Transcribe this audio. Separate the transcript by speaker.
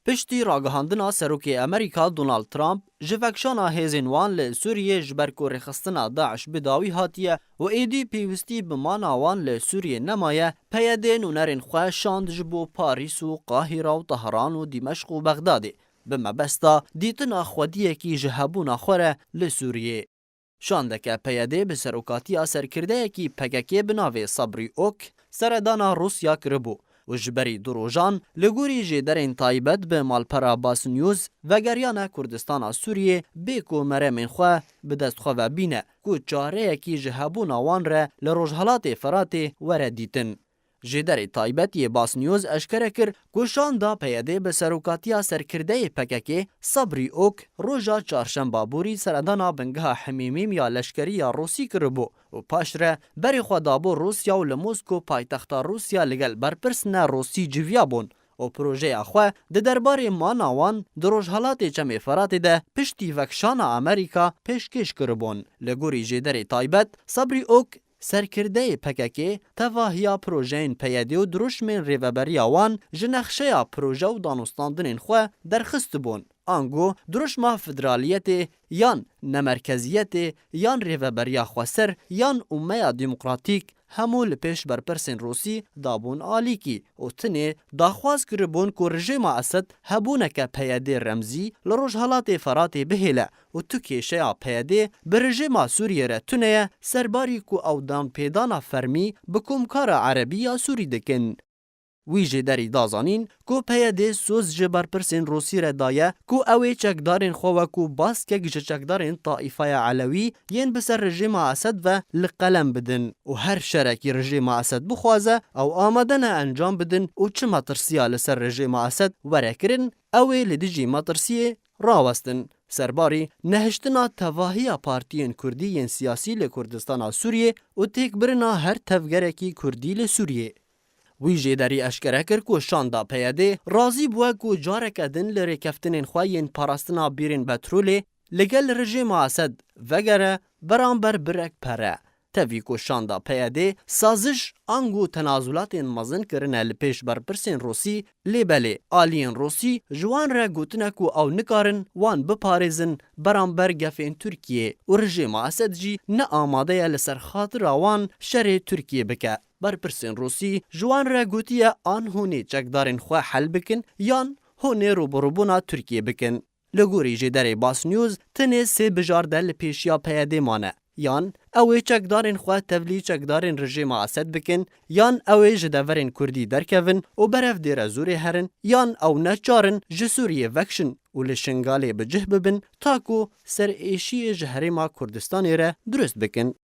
Speaker 1: پشتی راگهاندنا سروکی امریکا دونالد ترامپ جفکشانا هیزین وان ل سوریه جبر کو رخصتنا داعش بداوی هاتیه و ایدی پیوستی بمانا وان ل سوریه نمایه پیده نونرین خواه شاند جبو پاریس و قاهره و طهران و دمشق و بغداد بمبستا دیتنا خودیه کی جهبونا خوره ل سوریه. شاندکه پیده به سروکاتی سرکرده کی پککی بناوی صبری اوک سردانا روسیا کربو و جبری دروژان لگوری جدرین تایبت به مالپرا باس نیوز و گریان کردستان سوریه بیکو مرمین خواه به دستخواه و بینه که چاره کی جهبون آوان را لروجهالات فرات وره دیتن. جدری تایبتی باس نیوز اشکره کر گوشان دا پیده به سروکاتی سرکرده پککی صبری اوک روژا چارشنبه بوری سردانا بنگه حمیمیم یا لشکری یا روسی کربو و پاشره بری خودابو روسیا و لموسکو پایتختا روسیا لگل برپرسنه روسی جویا بون و پروژه اخوه ده درباره ماناوان دروژ حالات چمی فرات ده پشتی وکشان امریکا پیشکش کربون. لگوری جدری تایبت صبری اوک سرکرده پککی تواهیا پروژین پیاده و دروشمین ریوبری آوان جنخشه پروژه و دانستاندنین خواه درخست بون. آنگو دروشما فدرالیت یان نمرکزیت یان ریوبری خواسر یان اومه دموکراتیک همو لپیش برپرسین روسی دابون آلی کی و تنه داخواز کربون که رژیم اسد هبونک پیاده رمزی لروج حالات فرات بهیله و تو کشه پیاده به رژیم سوریه را تنه سرباری که او دان پیدانا فرمی بکمکار عربی سوری دکن. ویجه دری دازانین کو پیاده سوز جبر پرسین روسی را دایه کو اوی چکدارین خواه کو باس که چکدارین طائفه علوی ین بسر رژیم اسد و لقلم بدن و هر شرکی رژیم اسد بخوازه او آمدن انجام بدن و چه مطرسیه لسر رژیم اسد وره کرن اوی لدیجی مطرسیه راوستن. سرباری نهشتنا تواهی پارتیین کردی سیاسی لکردستان سوریه و تیک برنا هر تفگرکی کردی لسوریه. ویجه داری اشکره کر که شاندا پیاده رازی بوه که جارک ادن لره کفتنین خواهین پاراستنا بیرین بطروله لگل رژیم اسد وگره برانبر برک پره. تاوی که شاندا پیاده سازش آنگو تنازلات مزن کرنه لپیش برپرسین روسی لیبله آلین روسی جوان را گوتنه که او نکارن وان بپارزن برانبر گفین ترکیه و رژیم اسد جی نه آماده لسر خاطر وان شر ترکیه بکه. برپرسین روسی جوان را گوتیه آن هونه چکدارین خواه حل بکن یان هونه روبروبونا ترکیه بکن. لگوری جدر باس نیوز تنه سه بجارده لپیشیا پیاده مانه یان اوی چکدارین خواه تولی چکدارین رژیم اسد بکن یان اوی جدورین کردی درکون و برف دیر زوری هرن یان او نچارن جسوریه وکشن و لشنگاله بجه ببن تاکو سر ایشی جهرما کردستانی را درست بکن.